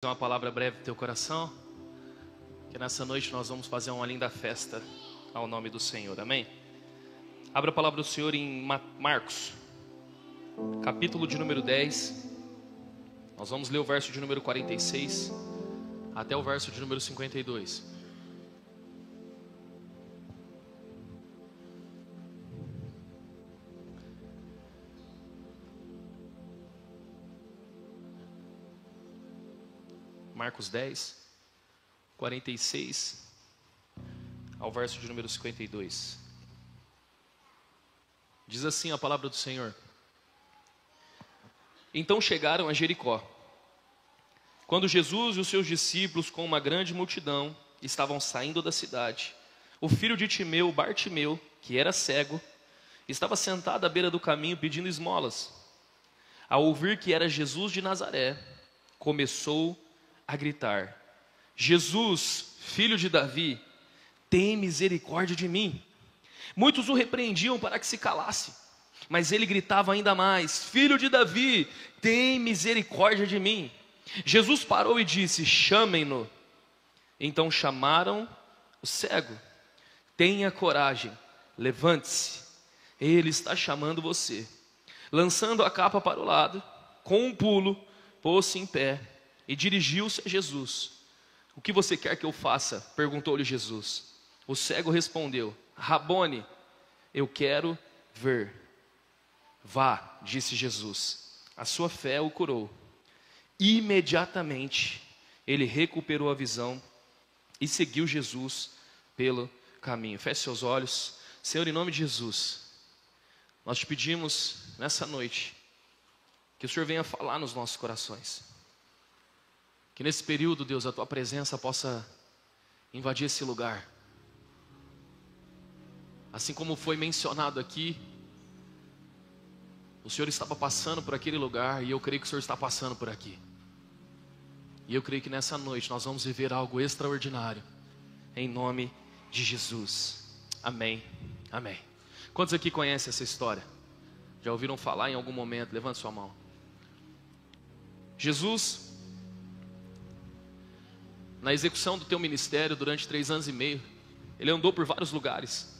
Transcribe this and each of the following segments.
Uma palavra breve do teu coração, que nessa noite nós vamos fazer uma linda festa ao nome do Senhor, amém? Abra a palavra do Senhor em Marcos, capítulo de número 10, nós vamos ler o verso de número 46 até o verso de número 52. Marcos 10, 46 ao verso de número 52. Diz assim a palavra do Senhor: Então chegaram a Jericó. Quando Jesus e os seus discípulos, com uma grande multidão, estavam saindo da cidade, o filho de Timeu, Bartimeu, que era cego, estava sentado à beira do caminho pedindo esmolas. Ao ouvir que era Jesus de Nazaré, começou a gritar: Jesus, filho de Davi, tem misericórdia de mim. Muitos o repreendiam para que se calasse, mas ele gritava ainda mais: Filho de Davi, tem misericórdia de mim. Jesus parou e disse: Chamem-no. Então chamaram o cego. Tenha coragem, levante-se, ele está chamando você. Lançando a capa para o lado, com um pulo, pôs-se em pé e dirigiu-se a Jesus. O que você quer que eu faça? Perguntou-lhe Jesus. O cego respondeu: Rabone, eu quero ver. Vá, disse Jesus, a sua fé o curou. Imediatamente ele recuperou a visão e seguiu Jesus pelo caminho. Feche seus olhos. Senhor, em nome de Jesus, nós te pedimos nessa noite que o Senhor venha falar nos nossos corações. Que nesse período, Deus, a tua presença possa invadir esse lugar. Assim como foi mencionado aqui, o Senhor estava passando por aquele lugar e eu creio que o Senhor está passando por aqui. E eu creio que nessa noite nós vamos viver algo extraordinário, em nome de Jesus. Amém, amém. Quantos aqui conhecem essa história? Já ouviram falar em algum momento? Levante sua mão. Jesus, na execução do teu ministério durante 3 anos e meio, ele andou por vários lugares.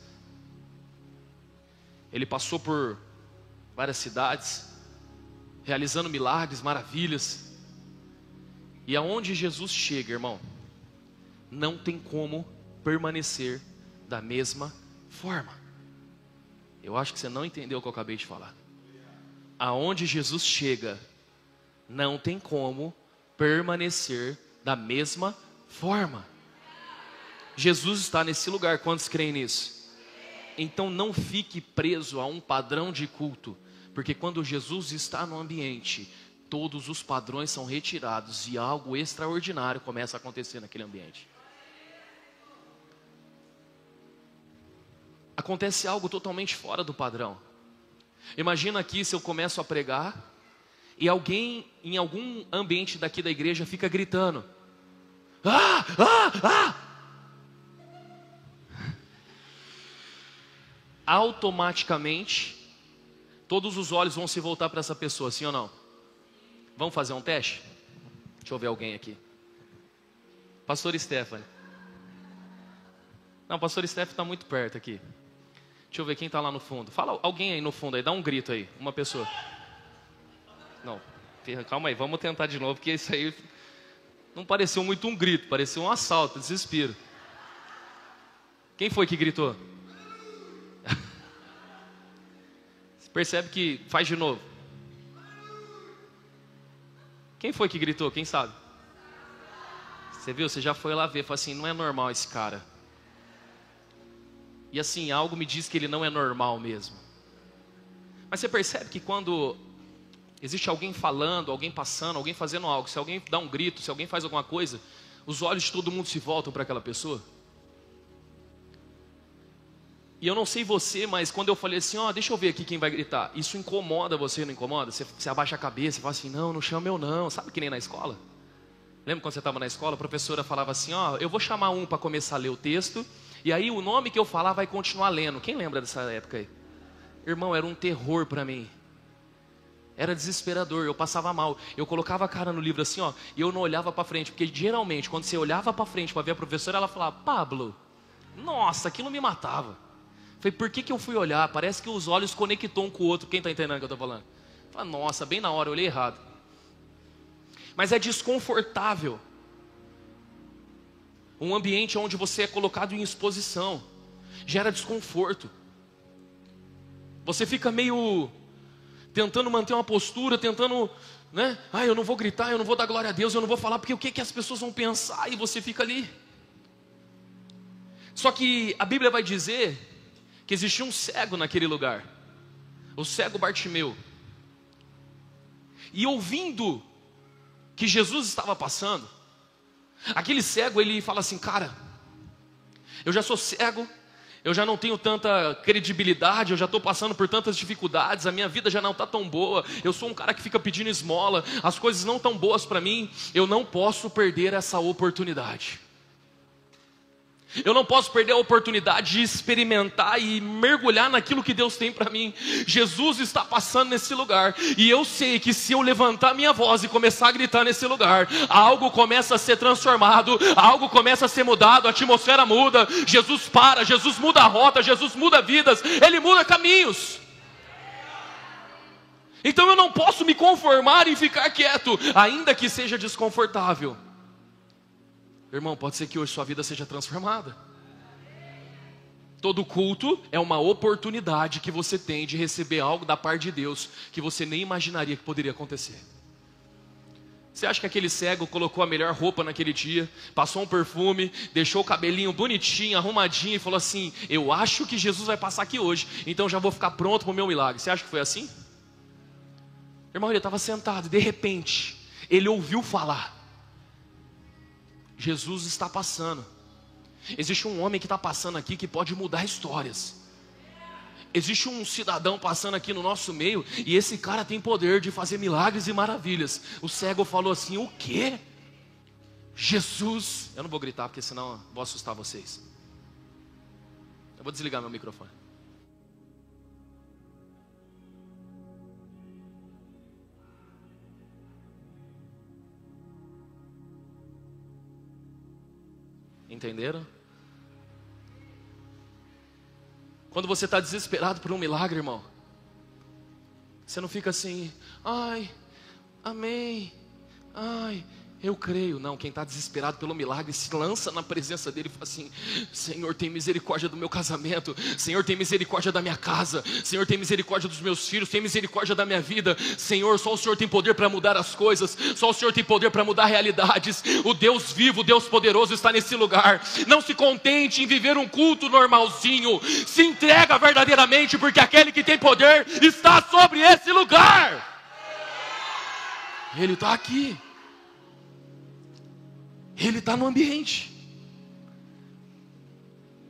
Ele passou por várias cidades, realizando milagres, maravilhas. E aonde Jesus chega, irmão, não tem como permanecer da mesma forma. Eu acho que você não entendeu o que eu acabei de falar. Aonde Jesus chega, não tem como permanecer da mesma forma. Jesus está nesse lugar, quantos creem nisso? Então não fique preso a um padrão de culto, porque quando Jesus está no ambiente, todos os padrões são retirados e algo extraordinário começa a acontecer naquele ambiente. Acontece algo totalmente fora do padrão. Imagina aqui se eu começo a pregar e alguém em algum ambiente daqui da igreja fica gritando: Ah, ah, ah! Automaticamente todos os olhos vão se voltar para essa pessoa, sim ou não? Vamos fazer um teste? Deixa eu ver alguém aqui. Pastor Stephanie. Não, pastor Stephanie está muito perto aqui. Deixa eu ver quem está lá no fundo. Fala alguém aí no fundo aí, dá um grito aí, uma pessoa. Não, calma aí, vamos tentar de novo, porque isso aí não pareceu muito um grito, pareceu um assalto, desespero. Quem foi que gritou? Você percebe que faz de novo. Quem foi que gritou? Quem sabe? Você viu? Você já foi lá ver. Falou assim: não é normal esse cara. E assim, algo me diz que ele não é normal mesmo. Mas você percebe que quando existe alguém falando, alguém passando, alguém fazendo algo, se alguém dá um grito, se alguém faz alguma coisa, os olhos de todo mundo se voltam para aquela pessoa. E eu não sei você, mas quando eu falei assim: ó, deixa eu ver aqui quem vai gritar, isso incomoda você, não incomoda? Você abaixa a cabeça e fala assim: não, não chama eu não. Sabe que nem na escola? Lembra quando você estava na escola, a professora falava assim: ó, eu vou chamar um para começar a ler o texto, e aí o nome que eu falar vai continuar lendo. Quem lembra dessa época aí? Irmão, era um terror para mim. Era desesperador, eu passava mal. Eu colocava a cara no livro assim, ó, e eu não olhava para frente, porque geralmente quando você olhava para frente para ver a professora, ela falava: Pablo, nossa, aquilo me matava. Falei: por que eu fui olhar? Parece que os olhos conectou um com o outro. Quem está entendendo o que eu estou falando? Falei: nossa, bem na hora, eu olhei errado. Mas é desconfortável um ambiente onde você é colocado em exposição. Gera desconforto. Você fica meio tentando manter uma postura, tentando, né? Eu não vou gritar, eu não vou dar glória a Deus, eu não vou falar, porque o que as pessoas vão pensar? E você fica ali. Só que a Bíblia vai dizer que existia um cego naquele lugar, o cego Bartimeu. E ouvindo que Jesus estava passando, aquele cego, ele fala assim: cara, eu já sou cego, eu já não tenho tanta credibilidade, eu já estou passando por tantas dificuldades, a minha vida já não está tão boa, eu sou um cara que fica pedindo esmola, as coisas não estão boas para mim, eu não posso perder essa oportunidade. Eu não posso perder a oportunidade de experimentar e mergulhar naquilo que Deus tem para mim. Jesus está passando nesse lugar, e eu sei que se eu levantar minha voz e começar a gritar nesse lugar, algo começa a ser transformado, algo começa a ser mudado, a atmosfera muda, Jesus para, Jesus muda a rota, Jesus muda vidas, Ele muda caminhos. Então eu não posso me conformar em ficar quieto, ainda que seja desconfortável. Irmão, pode ser que hoje sua vida seja transformada. Todo culto é uma oportunidade que você tem de receber algo da parte de Deus que você nem imaginaria que poderia acontecer. Você acha que aquele cego colocou a melhor roupa naquele dia, passou um perfume, deixou o cabelinho bonitinho, arrumadinho e falou assim: eu acho que Jesus vai passar aqui hoje, então já vou ficar pronto para o meu milagre? Você acha que foi assim? Irmão, ele estava sentado e de repente ele ouviu falar: Jesus está passando. Existe um homem que está passando aqui que pode mudar histórias. Existe um cidadão passando aqui no nosso meio, e esse cara tem poder de fazer milagres e maravilhas. O cego falou assim: o quê? Jesus. Eu não vou gritar porque senão eu vou assustar vocês. Eu vou desligar meu microfone. Entenderam? Quando você está desesperado por um milagre, irmão, você não fica assim: ai, amém, ai, eu creio. Não, quem está desesperado pelo milagre se lança na presença dele e fala assim: Senhor, tem misericórdia do meu casamento, Senhor, tem misericórdia da minha casa, Senhor, tem misericórdia dos meus filhos, tem misericórdia da minha vida. Senhor, só o Senhor tem poder para mudar as coisas, só o Senhor tem poder para mudar realidades. O Deus vivo, o Deus poderoso está nesse lugar. Não se contente em viver um culto normalzinho, se entrega verdadeiramente, porque aquele que tem poder está sobre esse lugar. Ele está aqui. Ele está no ambiente.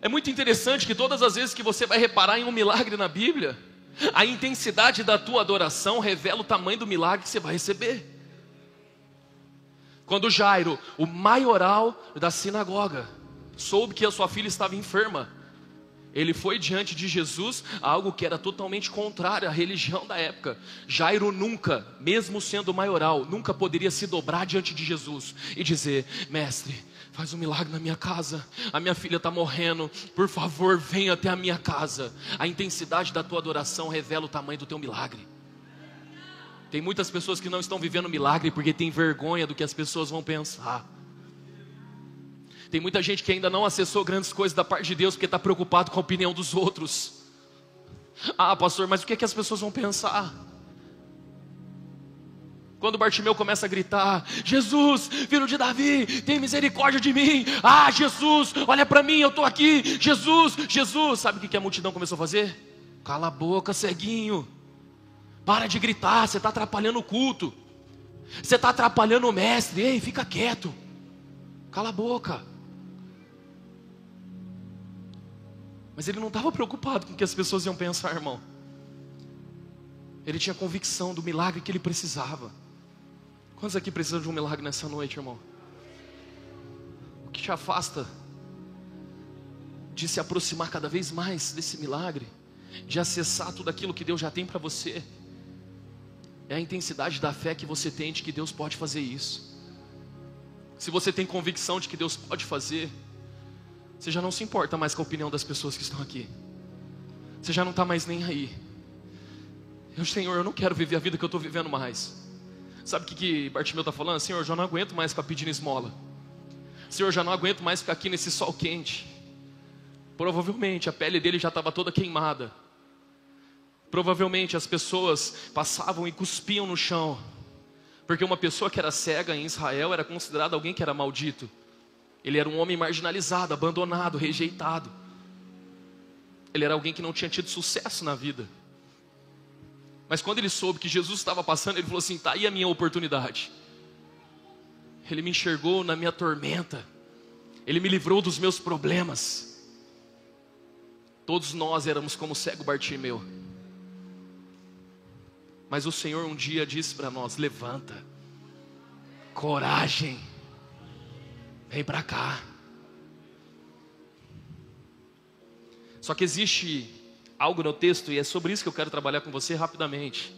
É muito interessante que todas as vezes que você vai reparar em um milagre na Bíblia, a intensidade da tua adoração revela o tamanho do milagre que você vai receber. Quando Jairo, o maioral da sinagoga, soube que a sua filha estava enferma, ele foi diante de Jesus, algo que era totalmente contrário à religião da época. Jairo nunca, mesmo sendo maioral, nunca poderia se dobrar diante de Jesus e dizer: mestre, faz um milagre na minha casa, a minha filha está morrendo, por favor venha até a minha casa. A intensidade da tua adoração revela o tamanho do teu milagre. Tem muitas pessoas que não estão vivendo milagre porque tem vergonha do que as pessoas vão pensar. Tem muita gente que ainda não acessou grandes coisas da parte de Deus porque está preocupado com a opinião dos outros. Ah, pastor, mas o que é que as pessoas vão pensar? Quando Bartimeu começa a gritar: Jesus, filho de Davi, tem misericórdia de mim. Ah, Jesus, olha para mim, eu estou aqui. Jesus, Jesus. Sabe o que a multidão começou a fazer? Cala a boca, ceguinho. Para de gritar, você está atrapalhando o culto. Você está atrapalhando o mestre. Ei, fica quieto. Cala a boca. Mas ele não estava preocupado com o que as pessoas iam pensar, irmão. Ele tinha convicção do milagre que ele precisava. Quantos aqui precisam de um milagre nessa noite, irmão? O que te afasta de se aproximar cada vez mais desse milagre, de acessar tudo aquilo que Deus já tem para você? é a intensidade da fé que você tem de que Deus pode fazer isso. Se você tem convicção de que Deus pode fazer, você já não se importa mais com a opinião das pessoas que estão aqui. Você já não está mais nem aí. Senhor, eu não quero viver a vida que eu estou vivendo mais. Sabe o que Bartimeu está falando? Senhor, eu já não aguento mais ficar pedindo esmola. Senhor, eu já não aguento mais ficar aqui nesse sol quente. Provavelmente a pele dele já estava toda queimada. Provavelmente as pessoas passavam e cuspiam no chão. Porque uma pessoa que era cega em Israel era considerada alguém que era maldito. Ele era um homem marginalizado, abandonado, rejeitado. Ele era alguém que não tinha tido sucesso na vida. Mas quando ele soube que Jesus estava passando, ele falou assim: tá aí a minha oportunidade. Ele me enxergou na minha tormenta. Ele me livrou dos meus problemas. Todos nós éramos como o cego Bartimeu. Mas o Senhor um dia disse para nós: levanta, coragem, vem para cá. Só que existe algo no texto, e é sobre isso que eu quero trabalhar com você rapidamente,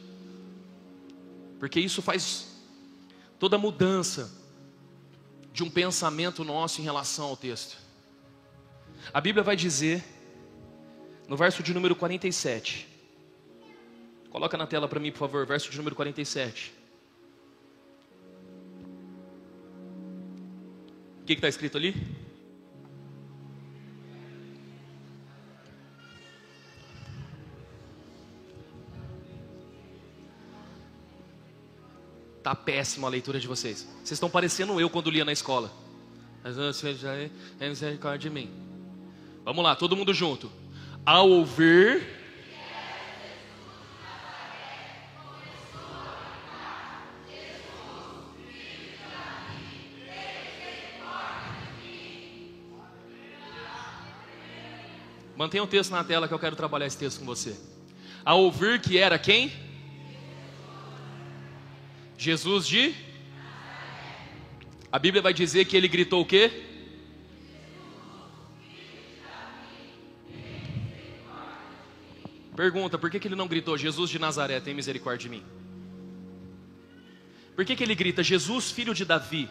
porque isso faz toda a mudança de um pensamento nosso em relação ao texto. A Bíblia vai dizer, no verso de número 47, coloca na tela para mim, por favor, verso de número 47. O que está escrito ali? Está péssima a leitura de vocês. Vocês estão parecendo eu quando lia na escola. Mas você já é misericórdia de mim. Vamos lá, todo mundo junto. Ao ouvir... Mantenha o texto na tela que eu quero trabalhar esse texto com você. Ao ouvir que era quem? Jesus de? A Bíblia vai dizer que ele gritou o quê? Pergunta, por que ele não gritou: Jesus de Nazaré, tem misericórdia de mim? Por que ele grita: Jesus, filho de Davi?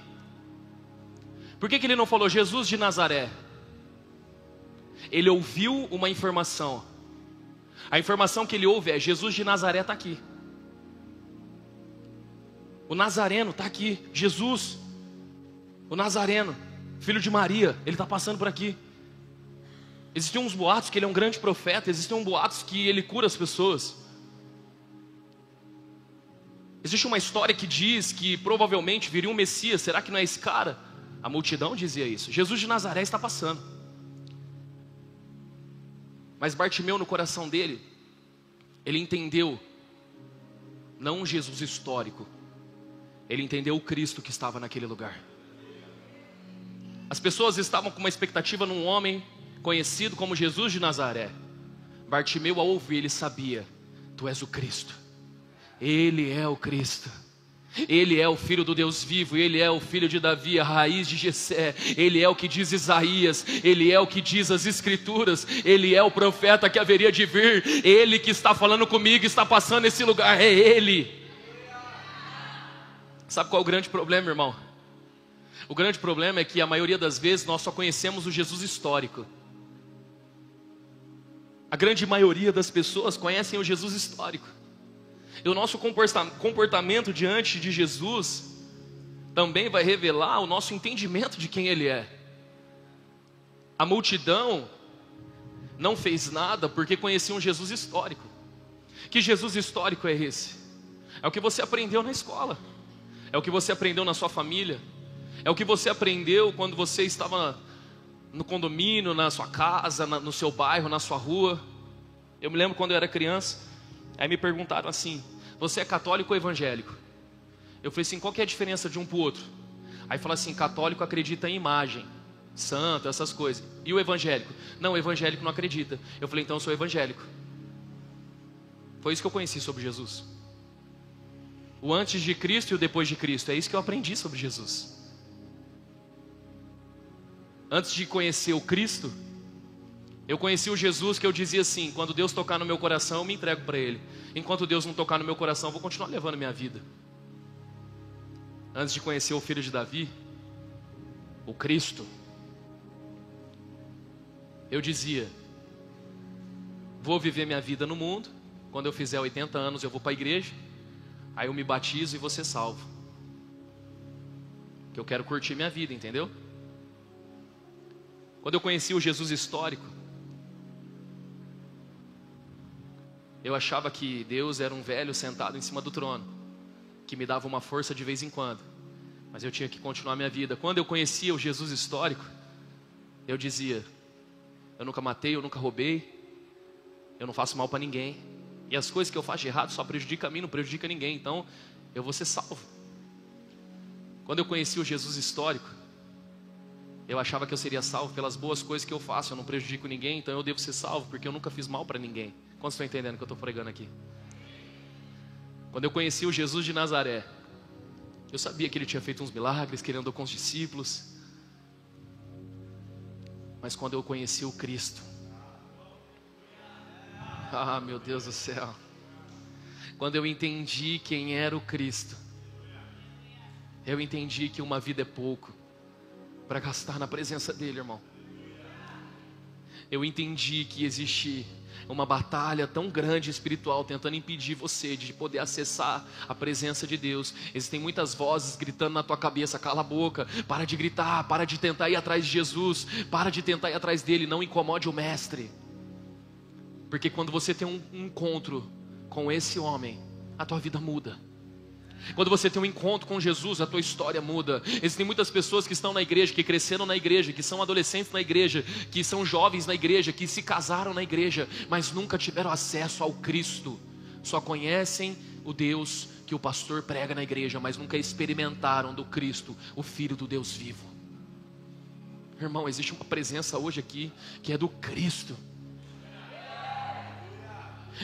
Por que ele não falou: Jesus de Nazaré? Ele ouviu uma informação. A informação que ele ouve é: Jesus de Nazaré está aqui. O Nazareno está aqui. Jesus, o Nazareno, filho de Maria, ele está passando por aqui. Existiam uns boatos que ele é um grande profeta. Existiam boatos que ele cura as pessoas. Existe uma história que diz que provavelmente viria um Messias. Será que não é esse cara? A multidão dizia isso. Jesus de Nazaré está passando. Mas Bartimeu, no coração dele, ele entendeu não um Jesus histórico, ele entendeu o Cristo que estava naquele lugar. As pessoas estavam com uma expectativa num homem conhecido como Jesus de Nazaré. Bartimeu, ao ouvir, ele sabia: tu és o Cristo. Ele é o Cristo. Ele é o Filho do Deus vivo. Ele é o filho de Davi, a raiz de Jessé. Ele é o que diz Isaías. Ele é o que diz as Escrituras. Ele é o profeta que haveria de vir. Ele que está falando comigo, está passando nesse lugar. É Ele. Sabe qual é o grande problema, irmão? O grande problema é que a maioria das vezes nós só conhecemos o Jesus histórico. A grande maioria das pessoas conhecem o Jesus histórico. E o nosso comportamento diante de Jesus também vai revelar o nosso entendimento de quem Ele é. A multidão não fez nada porque conhecia um Jesus histórico. Que Jesus histórico é esse? É o que você aprendeu na escola. É o que você aprendeu na sua família. É o que você aprendeu quando você estava no condomínio, na sua casa, no seu bairro, na sua rua. Eu me lembro quando eu era criança, aí me perguntaram assim: você é católico ou evangélico? Eu falei assim: qual que é a diferença de um para o outro? Aí fala assim: católico acredita em imagem, santo, essas coisas. E o evangélico? Não, o evangélico não acredita. Eu falei: então eu sou evangélico. Foi isso que eu conheci sobre Jesus. O antes de Cristo e o depois de Cristo. É isso que eu aprendi sobre Jesus. Antes de conhecer o Cristo, Eu conheci o Jesus que eu dizia assim: quando Deus tocar no meu coração, eu me entrego para Ele. Enquanto Deus não tocar no meu coração, eu vou continuar levando minha vida. Antes de conhecer o filho de Davi, o Cristo, eu dizia: vou viver minha vida no mundo. Quando eu fizer 80 anos eu vou para a igreja, aí eu me batizo e vou ser salvo. Que eu quero curtir minha vida, entendeu? Quando eu conheci o Jesus histórico, eu achava que Deus era um velho sentado em cima do trono, que me dava uma força de vez em quando, mas eu tinha que continuar minha vida. Quando eu conhecia o Jesus histórico, eu dizia: eu nunca matei, eu nunca roubei, eu não faço mal para ninguém, e as coisas que eu faço de errado só prejudicam a mim, não prejudica ninguém, então eu vou ser salvo. Quando eu conheci o Jesus histórico, eu achava que eu seria salvo pelas boas coisas que eu faço, eu não prejudico ninguém, então eu devo ser salvo porque eu nunca fiz mal para ninguém. Quantos estão entendendo o que eu estou pregando aqui? Quando eu conheci o Jesus de Nazaré, eu sabia que ele tinha feito uns milagres, que ele andou com os discípulos, mas quando eu conheci o Cristo, ah, meu Deus do céu, quando eu entendi quem era o Cristo, eu entendi que uma vida é pouco para gastar na presença dele, irmão. Eu entendi que existe uma batalha tão grande espiritual tentando impedir você de poder acessar a presença de Deus. Existem muitas vozes gritando na tua cabeça: cala a boca, para de gritar, para de tentar ir atrás de Jesus, para de tentar ir atrás dele, não incomode o mestre. Porque quando você tem um encontro com esse homem, a tua vida muda. Quando você tem um encontro com Jesus, a tua história muda. Existem muitas pessoas que estão na igreja, que cresceram na igreja, que são adolescentes na igreja, que são jovens na igreja, que se casaram na igreja, mas nunca tiveram acesso ao Cristo. Só conhecem o Deus que o pastor prega na igreja, mas nunca experimentaram do Cristo, o Filho do Deus vivo. Irmão, existe uma presença hoje aqui que é do Cristo.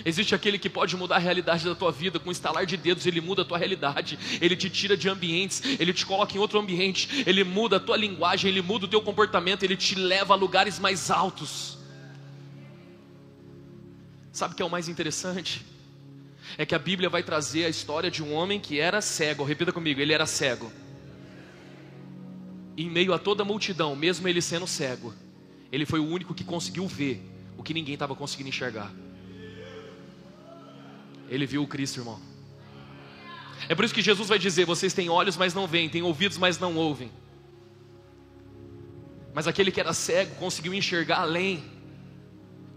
Existe aquele que pode mudar a realidade da tua vida. Com um estalar de dedos ele muda a tua realidade. Ele te tira de ambientes, ele te coloca em outro ambiente, ele muda a tua linguagem, ele muda o teu comportamento, ele te leva a lugares mais altos. Sabe o que é o mais interessante? É que a Bíblia vai trazer a história de um homem que era cego. Repita comigo: ele era cego. Em meio a toda a multidão, mesmo ele sendo cego, ele foi o único que conseguiu ver o que ninguém estava conseguindo enxergar. Ele viu o Cristo, irmão. É por isso que Jesus vai dizer: vocês têm olhos, mas não veem, têm ouvidos, mas não ouvem. Mas aquele que era cego conseguiu enxergar além.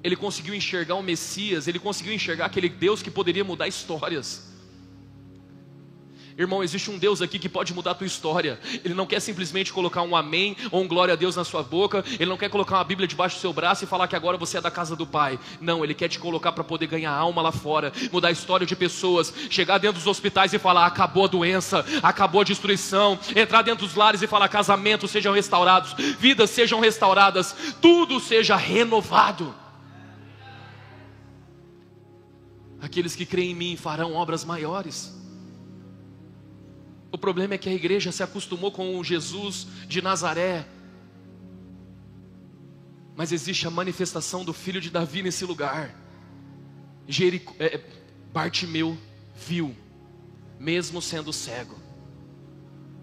Ele conseguiu enxergar o Messias. Ele conseguiu enxergar aquele Deus que poderia mudar histórias. Irmão, existe um Deus aqui que pode mudar a tua história. Ele não quer simplesmente colocar um amém ou um glória a Deus na sua boca. Ele não quer colocar uma Bíblia debaixo do seu braço e falar que agora você é da casa do Pai. Não, Ele quer te colocar para poder ganhar alma lá fora, mudar a história de pessoas, chegar dentro dos hospitais e falar: acabou a doença, acabou a destruição. Entrar dentro dos lares e falar: casamentos sejam restaurados, vidas sejam restauradas, tudo seja renovado. Aqueles que creem em mim farão obras maiores. O problema é que a igreja se acostumou com o Jesus de Nazaré, mas existe a manifestação do filho de Davi nesse lugar. Bartimeu viu, mesmo sendo cego,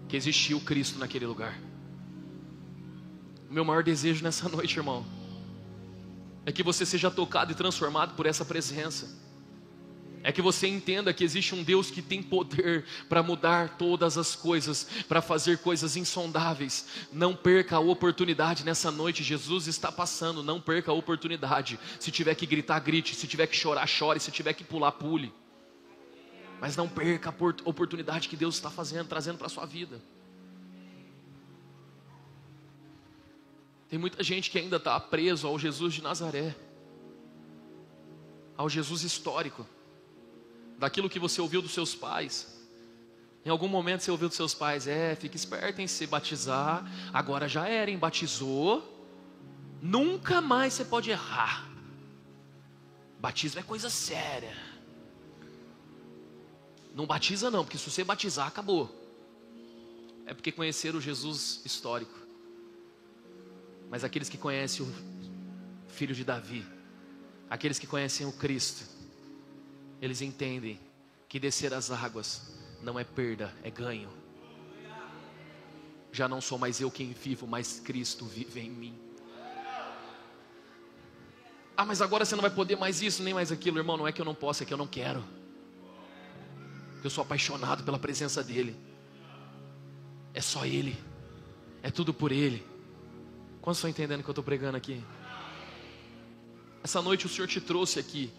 que existia o Cristo naquele lugar. O meu maior desejo nessa noite, irmão, é que você seja tocado e transformado por essa presença. É que você entenda que existe um Deus que tem poder para mudar todas as coisas, para fazer coisas insondáveis. Não perca a oportunidade nessa noite. Jesus está passando, não perca a oportunidade. Se tiver que gritar, grite. Se tiver que chorar, chore. Se tiver que pular, pule. Mas não perca a oportunidade que Deus está trazendo para a sua vida. Tem muita gente que ainda está preso ao Jesus de Nazaré, ao Jesus histórico, daquilo que você ouviu dos seus pais. Em algum momento você ouviu dos seus pais: fique esperto em se batizar, agora já era, hein? Batizou, nunca mais você pode errar. Batismo é coisa séria. Não batiza não, porque se você batizar, acabou. É porque conheceram o Jesus histórico. Mas aqueles que conhecem filho de Davi. Aqueles que conhecem o Cristo, eles entendem que descer as águas não é perda, é ganho. Já não sou mais eu quem vivo, mas Cristo vive em mim. Ah, mas agora você não vai poder mais isso, nem mais aquilo. Irmão, não é que eu não posso, é que eu não quero. Eu sou apaixonado pela presença dEle. É só Ele. É tudo por Ele. Quantos estão entendendo o que eu estou pregando aqui? Essa noite o Senhor te trouxe aqui.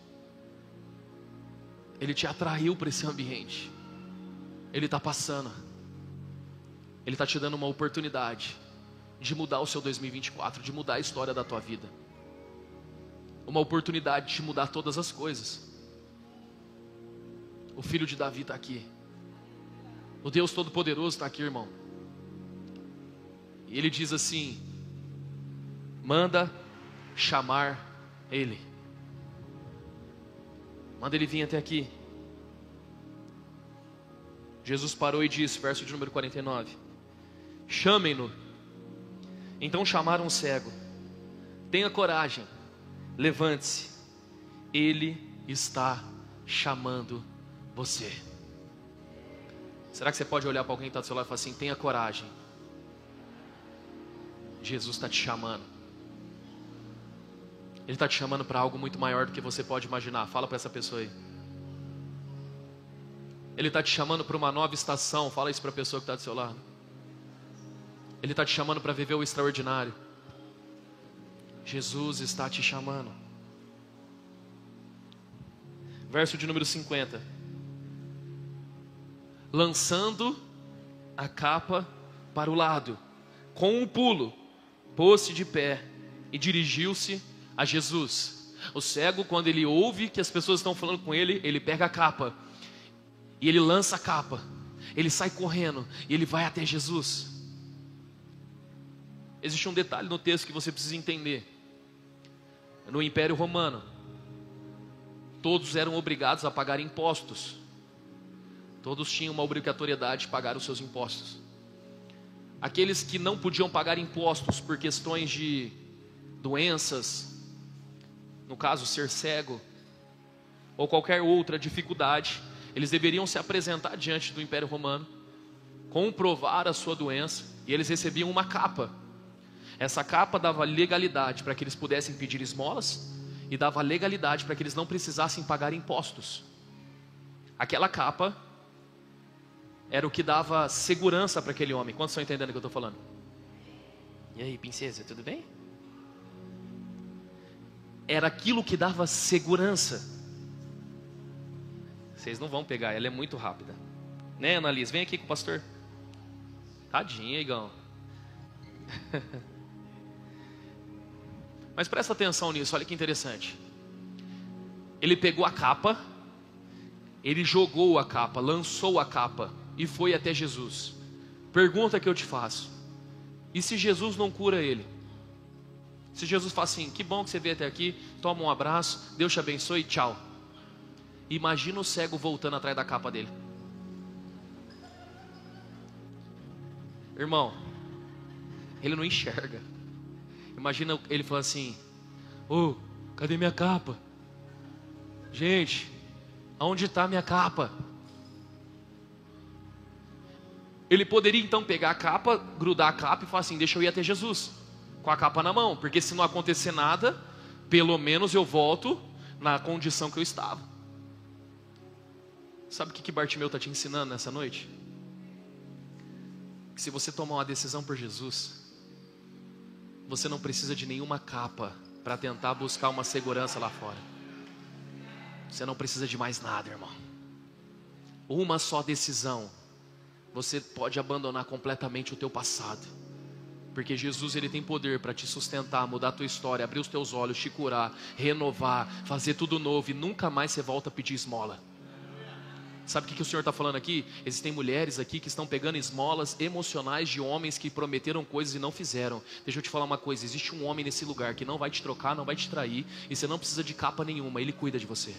Ele te atraiu para esse ambiente. Ele está passando. Ele está te dando uma oportunidade de mudar o seu 2024, de mudar a história da tua vida. Uma oportunidade de mudar todas as coisas. O filho de Davi está aqui. O Deus Todo-Poderoso está aqui, irmão. E ele diz assim: manda chamar ele. Manda ele vir até aqui. Jesus parou e disse, verso de número 49: chamem-no. Então chamaram o cego. Tenha coragem, levante-se, ele está chamando você. Será que você pode olhar para alguém que está do seu lado e falar assim: tenha coragem, Jesus está te chamando. Ele está te chamando para algo muito maior do que você pode imaginar. Fala para essa pessoa aí. Ele está te chamando para uma nova estação. Fala isso para a pessoa que está do seu lado. Ele está te chamando para viver o extraordinário. Jesus está te chamando. Verso de número 50. Lançando a capa para o lado, com um pulo, pôs-se de pé e dirigiu-se a Jesus. O cego, quando ele ouve que as pessoas estão falando com ele, ele pega a capa e ele lança a capa. Ele sai correndo e ele vai até Jesus. Existe um detalhe no texto que você precisa entender. No Império Romano, todos eram obrigados a pagar impostos. Todos tinham uma obrigatoriedade de pagar os seus impostos. Aqueles que não podiam pagar impostos por questões de doenças, no caso ser cego, ou qualquer outra dificuldade, eles deveriam se apresentar diante do Império Romano, comprovar a sua doença, e eles recebiam uma capa. Essa capa dava legalidade para que eles pudessem pedir esmolas, e dava legalidade para que eles não precisassem pagar impostos. Aquela capa era o que dava segurança para aquele homem. Quantos estão entendendo o que eu estou falando? E aí, princesa, tudo bem? Era aquilo que dava segurança. Vocês não vão pegar, ela é muito rápida. Né, Annalise? Vem aqui com o pastor. Tadinha, Igão. Mas presta atenção nisso, olha que interessante. Ele pegou a capa, ele jogou a capa, lançou a capa e foi até Jesus. Pergunta que eu te faço: e se Jesus não cura ele? Se Jesus fala assim: que bom que você veio até aqui, toma um abraço, Deus te abençoe e tchau. Imagina o cego voltando atrás da capa dele. Irmão, ele não enxerga. Imagina ele falando assim: ô, cadê minha capa? Gente, aonde está minha capa? Ele poderia então pegar a capa, grudar a capa e falar assim: deixa eu ir até Jesus, com a capa na mão, porque se não acontecer nada, pelo menos eu volto na condição que eu estava. Sabe o que Bartimeu está te ensinando nessa noite? Que se você tomar uma decisão por Jesus, você não precisa de nenhuma capa para tentar buscar uma segurança lá fora. Você não precisa de mais nada, irmão. Uma só decisão, você pode abandonar completamente o teu passado. Porque Jesus, ele tem poder para te sustentar, mudar a tua história, abrir os teus olhos, te curar, renovar, fazer tudo novo, e nunca mais você volta a pedir esmola. Sabe o que o Senhor está falando aqui? Existem mulheres aqui que estão pegando esmolas emocionais de homens que prometeram coisas e não fizeram. Deixa eu te falar uma coisa: existe um homem nesse lugar que não vai te trocar, não vai te trair, e você não precisa de capa nenhuma, ele cuida de você.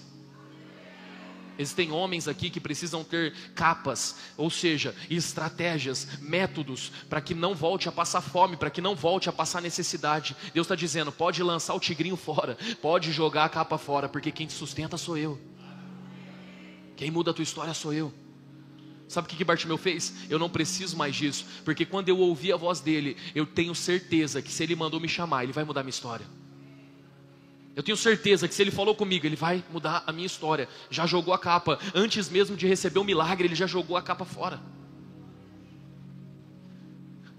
Existem homens aqui que precisam ter capas, ou seja, estratégias, métodos, para que não volte a passar fome, para que não volte a passar necessidade. Deus está dizendo, pode lançar o tigrinho fora, pode jogar a capa fora, porque quem te sustenta sou eu. Quem muda a tua história sou eu. Sabe o que Bartimeu fez? Eu não preciso mais disso, porque quando eu ouvi a voz dele, eu tenho certeza que se ele mandou me chamar, ele vai mudar a minha história. Eu tenho certeza que se ele falou comigo, ele vai mudar a minha história. Já jogou a capa, antes mesmo de receber o milagre, ele já jogou a capa fora.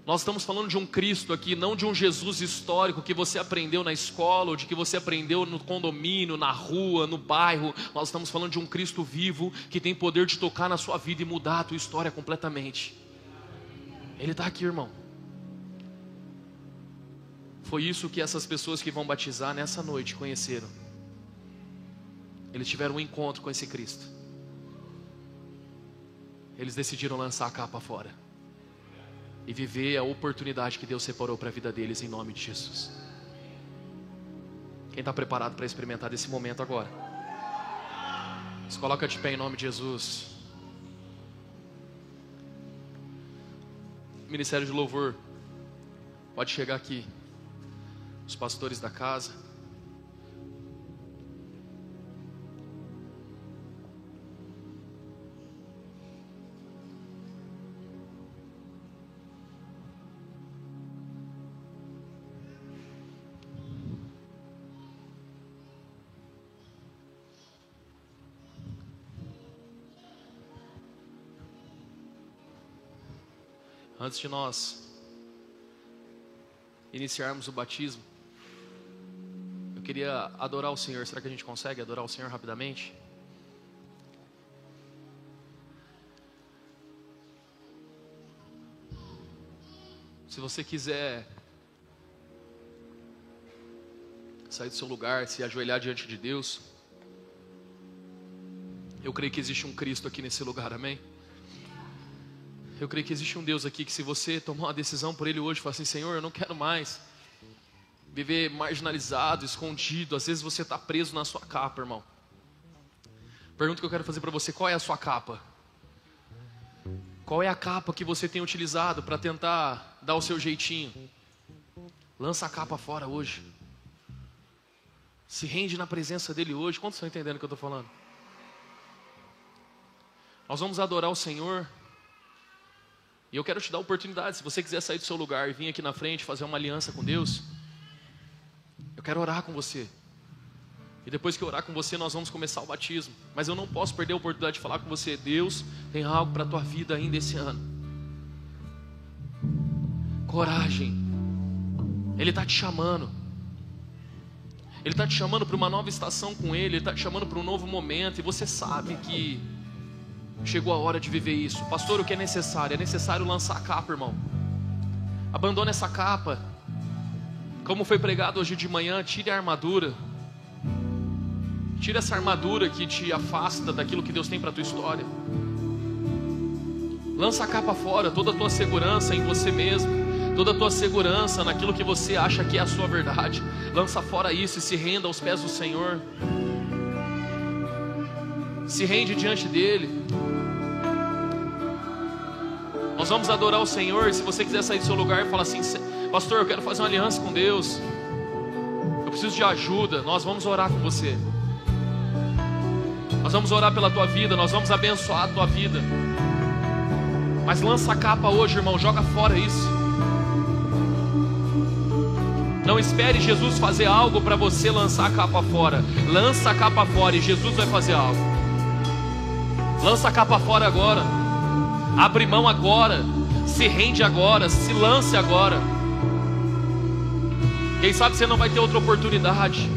Nós estamos falando de um Cristo aqui, não de um Jesus histórico que você aprendeu na escola, ou de que você aprendeu no condomínio, na rua, no bairro. Nós estamos falando de um Cristo vivo, que tem poder de tocar na sua vida e mudar a tua história completamente. Ele está aqui, irmão. Foi isso que essas pessoas que vão batizar nessa noite conheceram. Eles tiveram um encontro com esse Cristo. Eles decidiram lançar a capa fora e viver a oportunidade que Deus separou para a vida deles, em nome de Jesus. Quem está preparado para experimentar desse momento agora? Se coloca de pé em nome de Jesus. Ministério de Louvor, pode chegar aqui. Os pastores da casa. Antes de nós iniciarmos o batismo, eu queria adorar o Senhor. Será que a gente consegue adorar o Senhor rapidamente? Se você quiser sair do seu lugar, se ajoelhar diante de Deus, eu creio que existe um Cristo aqui nesse lugar, amém? Eu creio que existe um Deus aqui que, se você tomar uma decisão por Ele hoje, falar assim: Senhor, eu não quero mais viver marginalizado, escondido. Às vezes você está preso na sua capa, irmão. Pergunta que eu quero fazer para você: qual é a sua capa? Qual é a capa que você tem utilizado para tentar dar o seu jeitinho? Lança a capa fora hoje. Se rende na presença dEle hoje. Quantos estão entendendo o que eu estou falando? Nós vamos adorar o Senhor. E eu quero te dar a oportunidade, se você quiser sair do seu lugar e vir aqui na frente fazer uma aliança com Deus, eu quero orar com você. E depois que eu orar com você, nós vamos começar o batismo. Mas eu não posso perder a oportunidade de falar com você. Deus tem algo para a tua vida ainda esse ano. Coragem. Ele está te chamando. Ele está te chamando para uma nova estação com Ele. Ele está te chamando para um novo momento. E você sabe que chegou a hora de viver isso. Pastor, o que é necessário? É necessário lançar a capa, irmão. Abandone essa capa. Como foi pregado hoje de manhã, tire a armadura. Tire essa armadura que te afasta daquilo que Deus tem para a tua história. Lança a capa fora, toda a tua segurança em você mesmo, toda a tua segurança naquilo que você acha que é a sua verdade. Lança fora isso e se renda aos pés do Senhor. Se rende diante dEle. Nós vamos adorar o Senhor. E se você quiser sair do seu lugar e falar assim: pastor, eu quero fazer uma aliança com Deus, eu preciso de ajuda, nós vamos orar com você. Nós vamos orar pela tua vida, nós vamos abençoar a tua vida. Mas lança a capa hoje, irmão, joga fora isso. Não espere Jesus fazer algo para você lançar a capa fora. Lança a capa fora e Jesus vai fazer algo. Lança a capa fora agora. Abre mão agora. Se rende agora, se lance agora. Quem sabe você não vai ter outra oportunidade.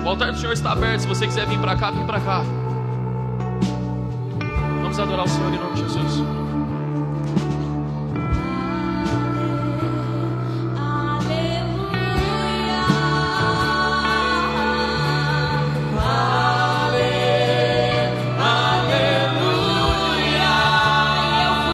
O altar do Senhor está aberto. Se você quiser vir para cá, vem para cá. Vamos adorar o Senhor em nome de Jesus.